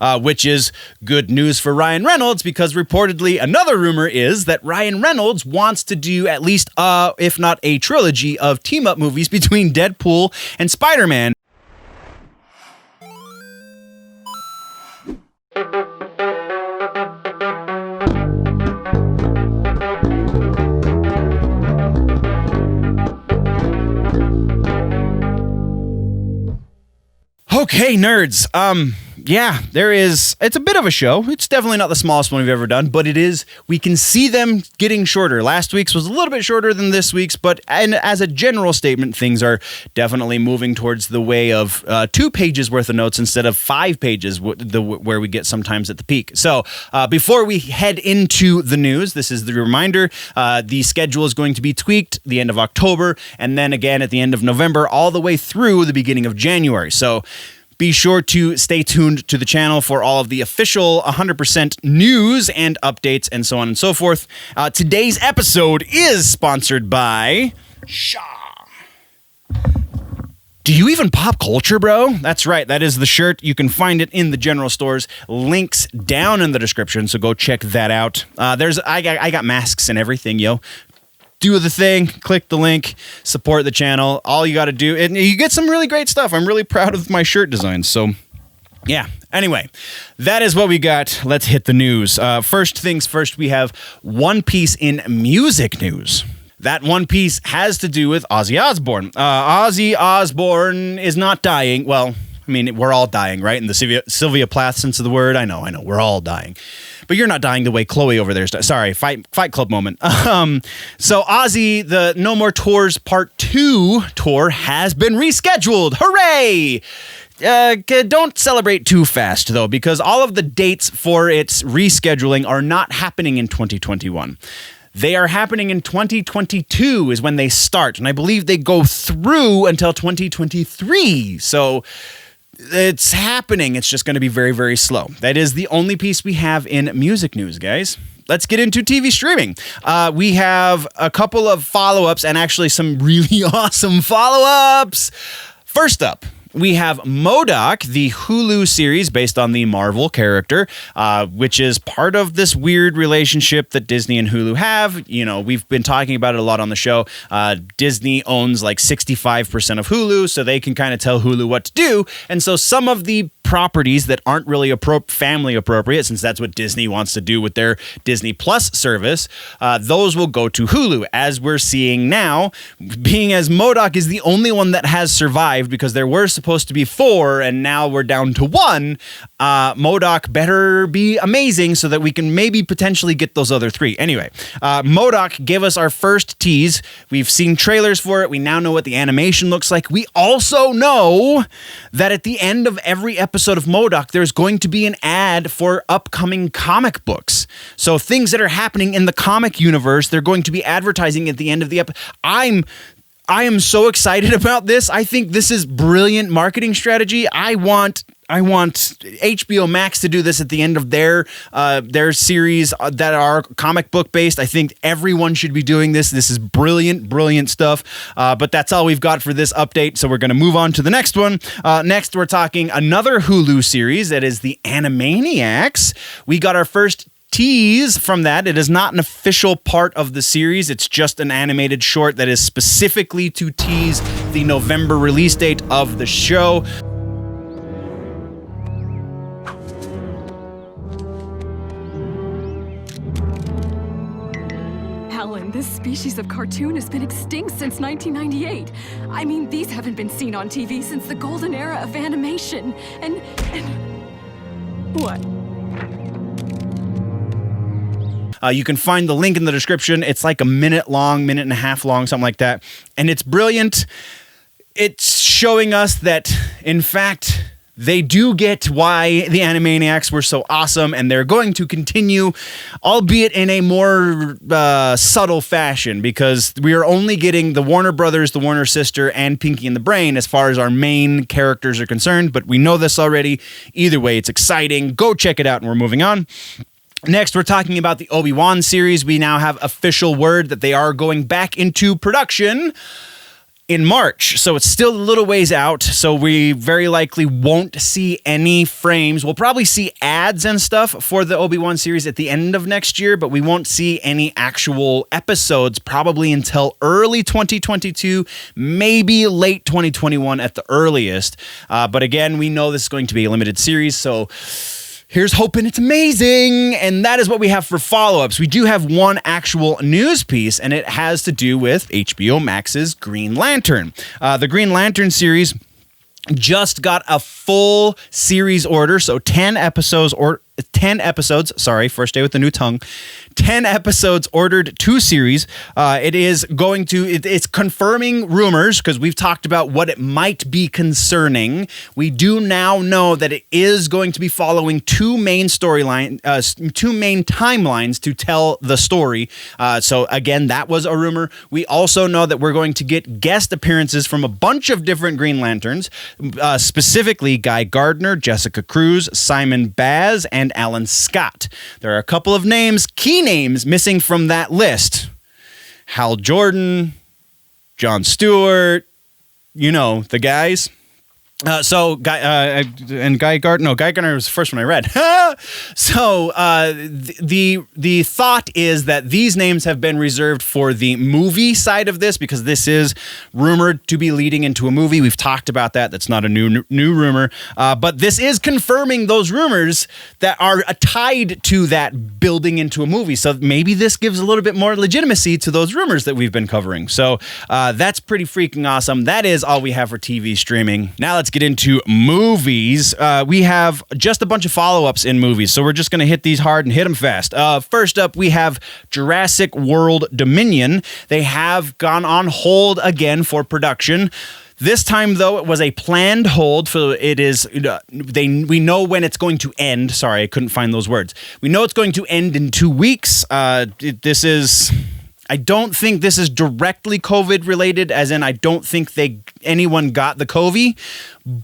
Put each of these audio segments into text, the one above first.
which is good news for Ryan Reynolds because reportedly another rumor is that Ryan Reynolds wants to do at least, if not a trilogy of team-up movies between Deadpool and SpiderMan. Okay, nerds. It's a bit of a show. It's definitely not the smallest one we've ever done, but it is. We can see them getting shorter. Last week's was a little bit shorter than this week's, and as a general statement, things are definitely moving towards the way of 2 pages worth of notes instead of 5 pages, where we get sometimes at the peak. So before we head into the news, this is the reminder. The schedule is going to be tweaked the end of October, and then again at the end of November, all the way through the beginning of January. So be sure to stay tuned to the channel for all of the official 100% news and updates and so on and so forth. Today's episode is sponsored by Shaw. Do you even pop culture, bro? That's right. That is the shirt. You can find it in the general stores. Links down in the description, so go check that out. I got masks and everything, yo. Do the thing, click the link, support the channel. All you got to do, and you get some really great stuff. I'm really proud of my shirt designs. So, yeah. Anyway, that is what we got. Let's hit the news. First things first, we have One Piece in music news. That One Piece has to do with Ozzy Osbourne. Ozzy Osbourne is not dying. Well, I mean, we're all dying, right? In the Sylvia Plath sense of the word. I know, we're all dying. But you're not dying the way Chloe over there is. Sorry, Fight Club moment. So Ozzy, the No More Tours Part 2 tour has been rescheduled. Hooray! Don't celebrate too fast, though, because all of the dates for its rescheduling are not happening in 2021. They are happening in 2022 is when they start, and I believe they go through until 2023. So it's happening. It's just going to be very, very slow. That is the only piece we have in music news, guys. Let's get into TV streaming. We have a couple of follow-ups and actually some really awesome follow-ups. First up, we have MODOK, the Hulu series based on the Marvel character, which is part of this weird relationship that Disney and Hulu have. You know, we've been talking about it a lot on the show. Disney owns like 65% of Hulu, so they can kind of tell Hulu what to do. And so some of the properties that aren't really family appropriate, since that's what Disney wants to do with their Disney Plus service, those will go to Hulu, as we're seeing now, being as MODOK is the only one that has survived because there were supposed to be 4 and now we're down to 1. MODOK better be amazing so that we can maybe potentially get those other 3. Anyway, MODOK gave us our first tease. We've seen trailers for it. We now know what the animation looks like. We also know that at the end of every episode of MODOK, there's going to be an ad for upcoming comic books. So things that are happening in the comic universe, they're going to be advertising at the end of the episode. I am so excited about this. I think this is brilliant marketing strategy. I want HBO Max to do this at the end of their series that are comic book based. I think everyone should be doing this. This is brilliant stuff. But that's all we've got for this update. So we're going to move on to the next one. Next, we're talking another Hulu series that is the Animaniacs. We got our first tease from that. It is not an official part of the series. It's just an animated short that is specifically to tease the November release date of the show. This species of cartoon has been extinct since 1998. I mean, these haven't been seen on TV since the golden era of animation. And what? You can find the link in the description. It's like a minute and a half long, something like that. And it's brilliant. It's showing us that, in fact, they do get why the Animaniacs were so awesome, and they're going to continue, albeit in a more subtle fashion, because we are only getting the Warner Brothers, the Warner sister, and Pinky and the Brain as far as our main characters are concerned, but we know this already. Either way, it's exciting. Go check it out, and we're moving on. Next, we're talking about the Obi-Wan series. We now have official word that they are going back into production in March. So it's still a little ways out. So we very likely won't see any frames. We'll probably see ads and stuff for the Obi-Wan series at the end of next year, but we won't see any actual episodes probably until early 2022, maybe late 2021 at the earliest. But again, we know this is going to be a limited series, so here's hoping it's amazing. And that is what we have for follow-ups. We do have one actual news piece, and it has to do with HBO Max's Green Lantern. The Green Lantern series just got a full series order, so 10 episodes, first day with the new tongue. 10 episodes ordered, 2 series. It's confirming rumors, because we've talked about what it might be concerning. We do now know that it is going to be following 2 main timelines to tell the story. So again, that was a rumor. We also know that we're going to get guest appearances from a bunch of different Green Lanterns, specifically Guy Gardner, Jessica Cruz, Simon Baz, and Alan Scott. There are a couple of key names missing from that list. Hal Jordan, Jon Stewart, the guys. Guy Gardner was the first one I read. The thought is that these names have been reserved for the movie side of this, because this is rumored to be leading into a movie. We've talked about that. That's not a new rumor. But this is confirming those rumors that are tied to that building into a movie. So maybe this gives a little bit more legitimacy to those rumors that we've been covering. So that's pretty freaking awesome. That is all we have for TV streaming. Now let's get into movies. We have just a bunch of follow-ups in movies, so we're just going to hit these hard and hit them fast. First up, we have Jurassic World Dominion. They have gone on hold again for production. This time, though, it was a planned hold. So it is. We know when it's going to end. Sorry, I couldn't find those words. We know it's going to end in 2 weeks. I don't think this is directly COVID related, as in I don't think anyone got the COVID,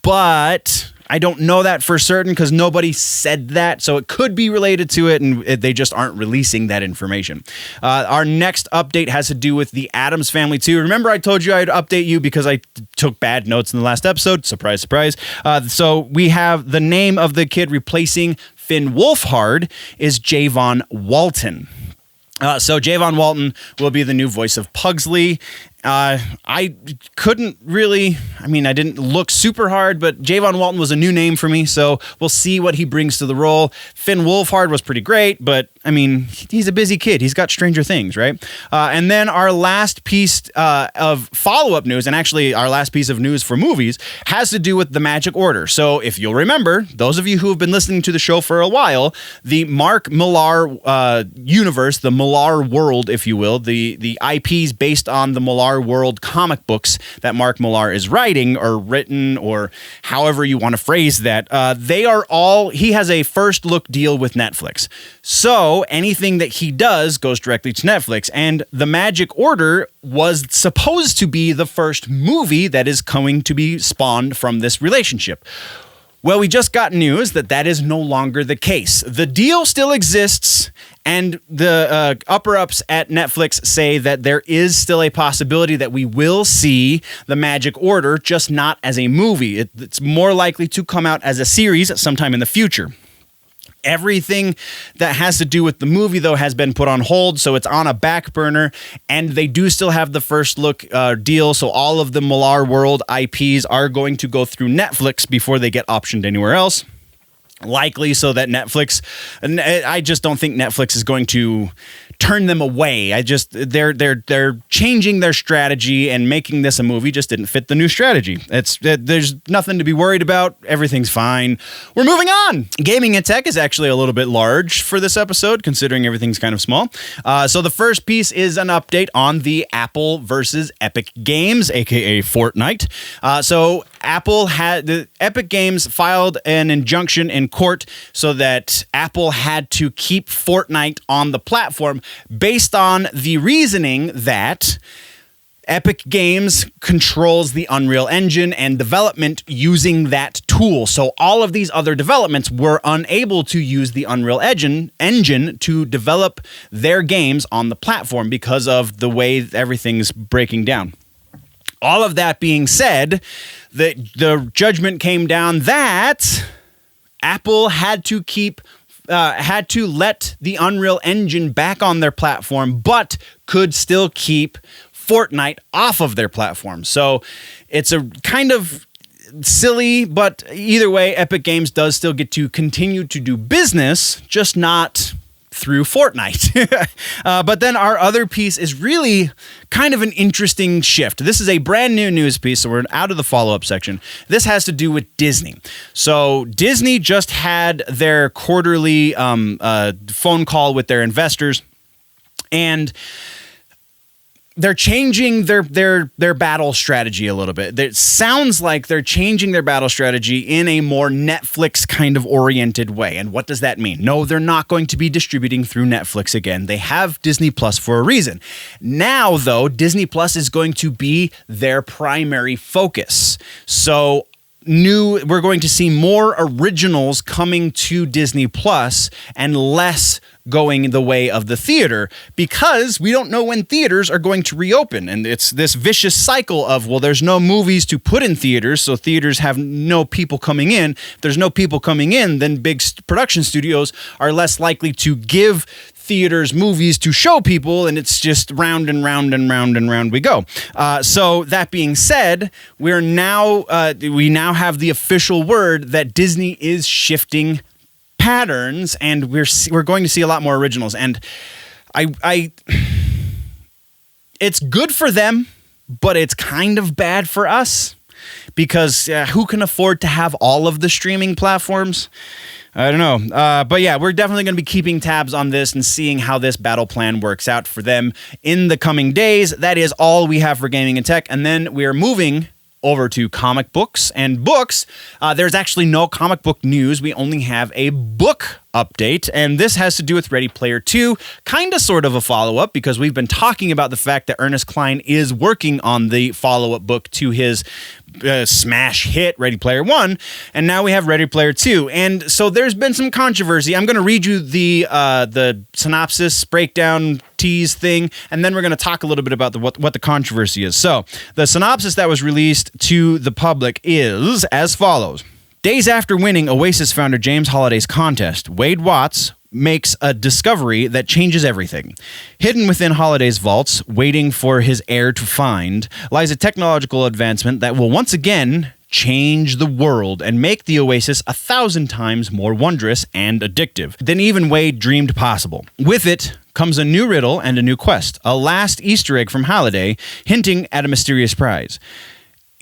but I don't know that for certain because nobody said that. So it could be related to it, and they just aren't releasing that information. Our next update has to do with the Addams Family 2. Remember, I told you I'd update you because I took bad notes in the last episode. Surprise, surprise. So we have the name of the kid replacing Finn Wolfhard is Javon Walton. So Javon Walton will be the new voice of Pugsley. I couldn't really, I didn't look super hard, but Javon Walton was a new name for me, so we'll see what he brings to the role. Finn Wolfhard was pretty great, but he's a busy kid. He's got Stranger Things, right? And then our last piece of follow-up news, and actually our last piece of news for movies, has to do with the Magic Order. So if you'll remember, those of you who have been listening to the show for a while, the Mark Millar universe, the Millar world, if you will, the IPs based on the Millar world comic books that Mark Millar is writing or written, or however you want to phrase that, he has a first look deal with Netflix. So anything that he does goes directly to Netflix, and The Magic Order was supposed to be the first movie that is going to be spawned from this relationship. Well, we just got news that is no longer the case. The deal still exists, and the upper-ups at Netflix say that there is still a possibility that we will see The Magic Order, just not as a movie. It's more likely to come out as a series sometime in the future. Everything that has to do with the movie, though, has been put on hold, so it's on a back burner, and they do still have the first look deal, so all of the Millarworld IPs are going to go through Netflix before they get optioned anywhere else. Likely so that I just don't think Netflix is going to turn them away. They're changing their strategy, and making this a movie just didn't fit the new strategy. There's nothing to be worried about. Everything's fine. We're moving on. Gaming and tech is actually a little bit large for this episode, considering everything's kind of small. So the first piece is an update on the Apple versus Epic Games, aka Fortnite. So Epic Games filed an injunction in court so that Apple had to keep Fortnite on the platform, based on the reasoning that Epic Games controls the Unreal Engine and development using that tool. So all of these other developments were unable to use the Unreal Engine to develop their games on the platform because of the way everything's breaking down. All of that being said, the judgment came down that Apple had to let the Unreal Engine back on their platform, but could still keep Fortnite off of their platform. So it's a kind of silly, but either way, Epic Games does still get to continue to do business, just not through Fortnite. But then our other piece is really kind of an interesting shift. This is a brand new news piece, so we're out of the follow-up section. This has to do with Disney. So Disney just had their quarterly phone call with their investors, and they're changing their battle strategy a little bit. It sounds like they're changing their battle strategy in a more Netflix kind of oriented way. And what does that mean? No, they're not going to be distributing through Netflix again. They have Disney Plus for a reason. Now, though, Disney Plus is going to be their primary focus. So we're going to see more originals coming to Disney Plus and less going the way of the theater, because we don't know when theaters are going to reopen. And it's this vicious cycle of, well, there's no movies to put in theaters, so theaters have no people coming in. If there's no people coming in, then big production studios are less likely to give theaters movies to show people, and it's just round and round and round and round we go. So that being said, we now have the official word that Disney is shifting patterns, and we're going to see a lot more originals. And I it's good for them, but it's kind of bad for us, because who can afford to have all of the streaming platforms? I don't know. But yeah, we're definitely going to be keeping tabs on this and seeing how this battle plan works out for them in the coming days. That is all we have for gaming and tech. And then we are moving over to comic books and books. There's actually no comic book news. We only have a book update, and this has to do with Ready Player 2, kind of sort of a follow-up, because we've been talking about the fact that Ernest Cline is working on the follow-up book to his smash hit Ready Player 1, and now we have Ready Player 2. And so there's been some controversy. I'm going to read you the synopsis, breakdown, tease thing, and then we're going to talk a little bit about what the controversy is. So the synopsis that was released to the public is as follows. Days after winning Oasis founder James Holliday's contest, Wade Watts makes a discovery that changes everything. Hidden within Holliday's vaults, waiting for his heir to find, lies a technological advancement that will once again change the world and make the Oasis 1,000 times more wondrous and addictive than even Wade dreamed possible. With it comes a new riddle and a new quest, a last Easter egg from Holliday hinting at a mysterious prize.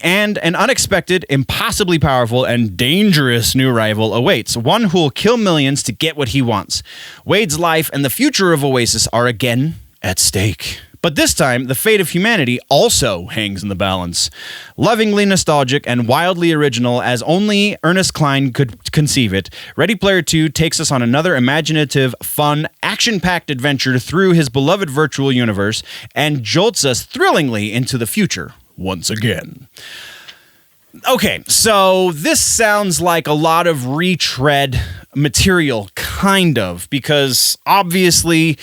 And an unexpected, impossibly powerful, and dangerous new rival awaits, one who will kill millions to get what he wants. Wade's life and the future of Oasis are again at stake. But this time, the fate of humanity also hangs in the balance. Lovingly nostalgic and wildly original as only Ernest Cline could conceive it, Ready Player 2 takes us on another imaginative, fun, action-packed adventure through his beloved virtual universe and jolts us thrillingly into the future once again. Okay, so this sounds like a lot of retread material, kind of, because obviously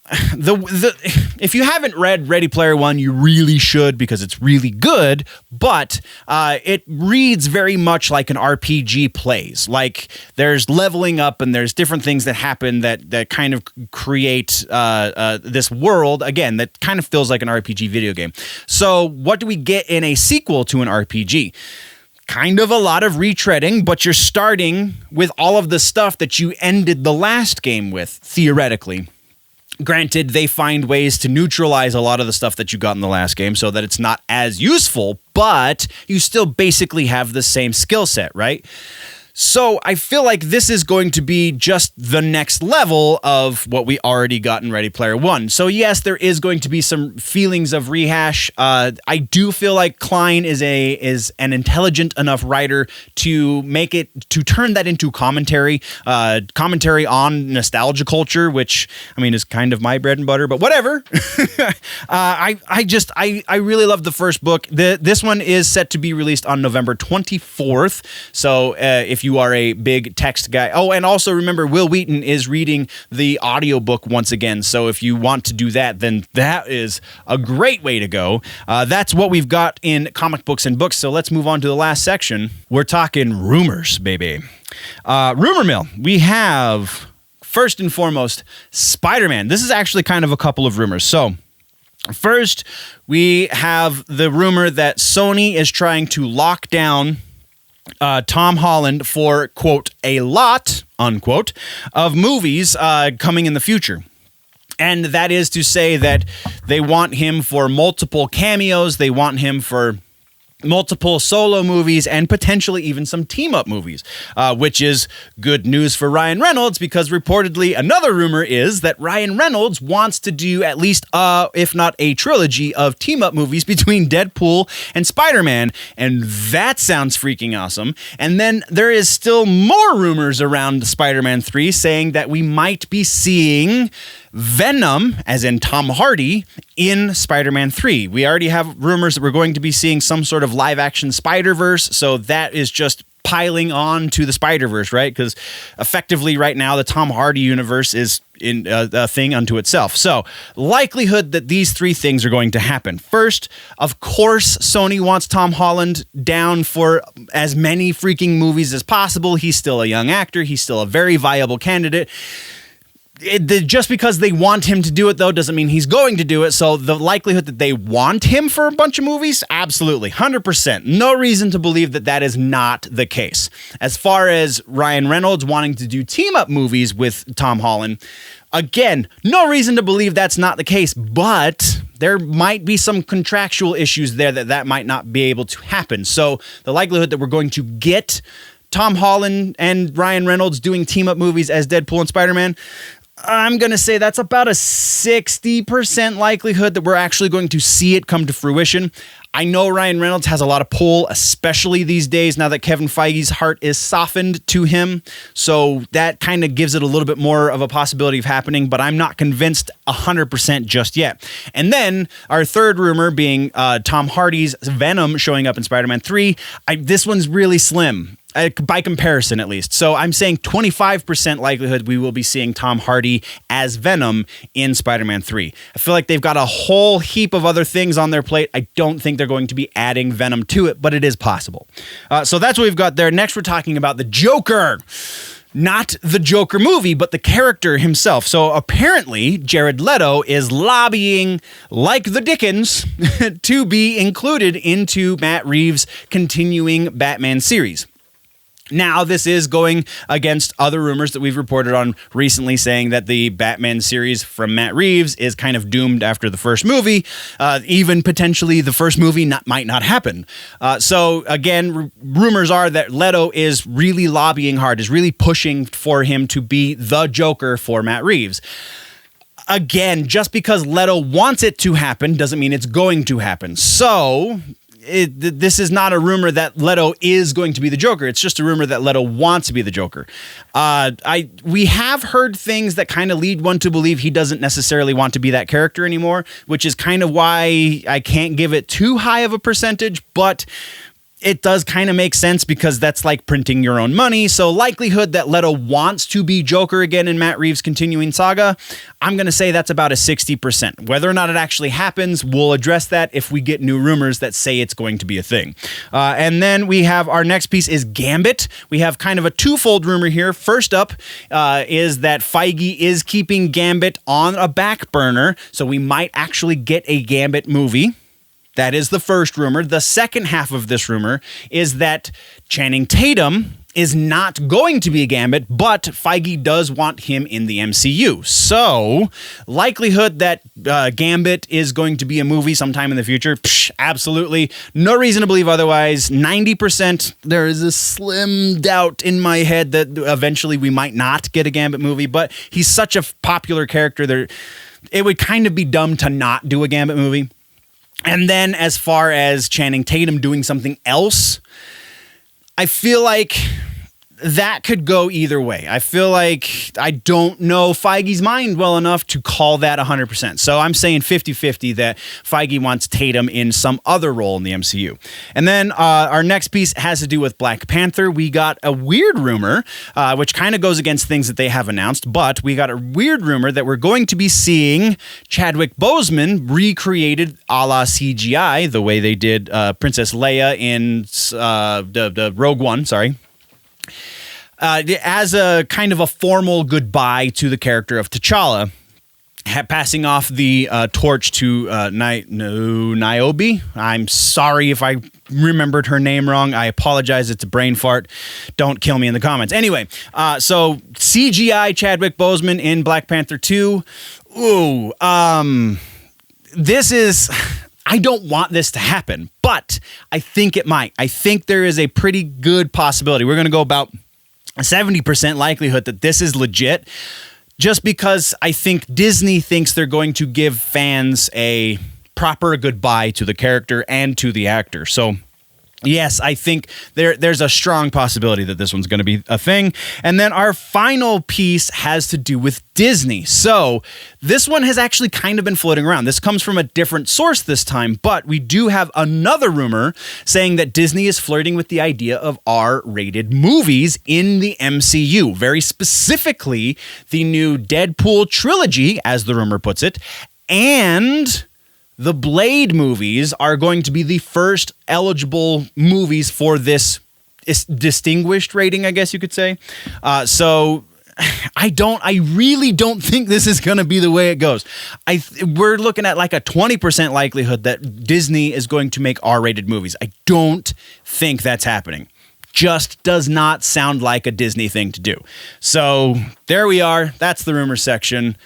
if you haven't read Ready Player One, you really should, because it's really good, but it reads very much like an RPG plays. Like, there's leveling up and there's different things that happen that kind of create this world, again, that kind of feels like an RPG video game. So what do we get in a sequel to an RPG? Kind of a lot of retreading, but you're starting with all of the stuff that you ended the last game with, theoretically. Granted, they find ways to neutralize a lot of the stuff that you got in the last game so that it's not as useful, but you still basically have the same skill set, right? So I feel like this is going to be just the next level of what we already got in Ready Player One. So yes, there is going to be some feelings of rehash. I do feel like Cline is an intelligent enough writer to turn that into commentary on nostalgia culture, which I mean is kind of my bread and butter, but whatever. I really love the first book. This one is set to be released on November 24th. So if you are a big text guy. Oh, and also remember, Will Wheaton is reading the audiobook once again. So if you want to do that, then that is a great way to go. That's what we've got in comic books and books. So let's move on to the last section. We're talking rumors, baby. Rumor mill. We have, first and foremost, Spider-Man. This is actually kind of a couple of rumors. So first, we have the rumor that Sony is trying to lock down Tom Holland for, quote, a lot, unquote, of movies coming in the future. And that is to say that they want him for multiple cameos. They want him for multiple solo movies and potentially even some team-up movies, which is good news for Ryan Reynolds, because reportedly another rumor is that Ryan Reynolds wants to do at least, if not a trilogy of team-up movies between Deadpool and Spider-Man, and that sounds freaking awesome. And then there is still more rumors around Spider-Man 3 saying that we might be seeing Venom, as in Tom Hardy, in Spider-Man 3. We already have rumors that we're going to be seeing some sort of live-action Spider-Verse, so that is just piling on to the Spider-Verse, right? Because effectively right now the Tom Hardy universe is in a thing unto itself. So likelihood that these three things are going to happen. First, of course, Sony wants Tom Holland down for as many freaking movies as possible. He's still a young actor. He's still a very viable candidate. Just because they want him to do it, though, doesn't mean he's going to do it. So the likelihood that they want him for a bunch of movies, absolutely, 100%. No reason to believe that that is not the case. As far as Ryan Reynolds wanting to do team-up movies with Tom Holland, again, no reason to believe that's not the case, but there might be some contractual issues there that might not be able to happen. So the likelihood that we're going to get Tom Holland and Ryan Reynolds doing team-up movies as Deadpool and Spider-Man, I'm going to say that's about a 60% likelihood that we're actually going to see it come to fruition. I know Ryan Reynolds has a lot of pull, especially these days now that Kevin Feige's heart is softened to him. So that kind of gives it a little bit more of a possibility of happening, but I'm not convinced 100% just yet. And then our third rumor being Tom Hardy's Venom showing up in Spider-Man 3. This one's really slim. By comparison, at least. So I'm saying 25% likelihood we will be seeing Tom Hardy as Venom in Spider-Man 3. I feel like they've got a whole heap of other things on their plate. I don't think they're going to be adding Venom to it, but it is possible. So that's what we've got there. Next, we're talking about the Joker. Not the Joker movie, but the character himself. So apparently, Jared Leto is lobbying like the Dickens to be included into Matt Reeves' continuing Batman series. Now, this is going against other rumors that we've reported on recently saying that the Batman series from Matt Reeves is kind of doomed after the first movie. Even potentially the first movie might not happen. So again, rumors are that Leto is really lobbying hard, is really pushing for him to be the Joker for Matt Reeves. Again, just because Leto wants it to happen doesn't mean it's going to happen. So this is not a rumor that Leto is going to be the Joker. It's just a rumor that Leto wants to be the Joker. We have heard things that kind of lead one to believe he doesn't necessarily want to be that character anymore, which is kind of why I can't give it too high of a percentage, but it does kind of make sense because that's like printing your own money. So likelihood that Leto wants to be Joker again in Matt Reeves' continuing saga, I'm going to say that's about a 60%. Whether or not it actually happens, we'll address that if we get new rumors that say it's going to be a thing. And then we have our next piece is Gambit. We have kind of a twofold rumor here. First up is that Feige is keeping Gambit on a back burner, so we might actually get a Gambit movie. That is the first rumor. The second half of this rumor is that Channing Tatum is not going to be a Gambit, but Feige does want him in the MCU. So, likelihood that Gambit is going to be a movie sometime in the future, absolutely. No reason to believe otherwise. 90%, there is a slim doubt in my head that eventually we might not get a Gambit movie, but he's such a popular character, it would kind of be dumb to not do a Gambit movie. And then as far as Channing Tatum doing something else, I feel like that could go either way. I feel like I don't know Feige's mind well enough to call that 100%. So I'm saying 50-50 that Feige wants Tatum in some other role in the MCU. And then our next piece has to do with Black Panther. We got a weird rumor, which kind of goes against things that they have announced, but we got a weird rumor that we're going to be seeing Chadwick Boseman recreated a la CGI, the way they did Princess Leia in the Rogue One, as a kind of a formal goodbye to the character of T'Challa, passing off the torch to Niobe. I'm sorry if I remembered her name wrong. I apologize. It's a brain fart. Don't kill me in the comments. Anyway, so CGI Chadwick Boseman in Black Panther 2. Ooh, this is... I don't want this to happen, but I think it might. I think there is a pretty good possibility. We're going to go about a 70% likelihood that this is legit, just because I think Disney thinks they're going to give fans a proper goodbye to the character and to the actor. So yes, I think there's a strong possibility that this one's going to be a thing. And then our final piece has to do with Disney. So this one has actually kind of been floating around. This comes from a different source this time, but we do have another rumor saying that Disney is flirting with the idea of R-rated movies in the MCU. Very specifically, the new Deadpool Trilogy, as the rumor puts it, and the Blade movies are going to be the first eligible movies for this distinguished rating, I guess you could say. So I really don't think this is going to be the way it goes. We're looking at like a 20% likelihood that Disney is going to make R-rated movies. I don't think that's happening. Just does not sound like a Disney thing to do. So there we are. That's the rumor section.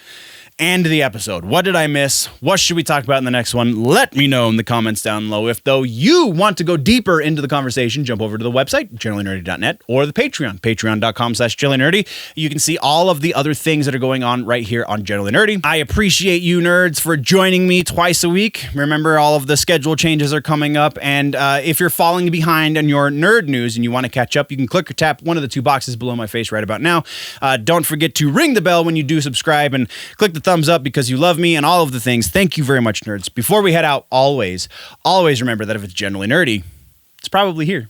And the episode. What did I miss? What should we talk about in the next one? Let me know in the comments down below. If, though, you want to go deeper into the conversation, jump over to the website, generallynerdy.net, or the Patreon, patreon.com/generallynerdy. You can see all of the other things that are going on right here on Generally Nerdy. I appreciate you nerds for joining me twice a week. Remember, all of the schedule changes are coming up, and if you're falling behind on your nerd news and you want to catch up, you can click or tap one of the two boxes below my face right about now. Don't forget to ring the bell when you do subscribe, and click the thumbs up because you love me and all of the things. Thank you very much, nerds. Before we head out, always remember that if it's generally nerdy, it's probably here.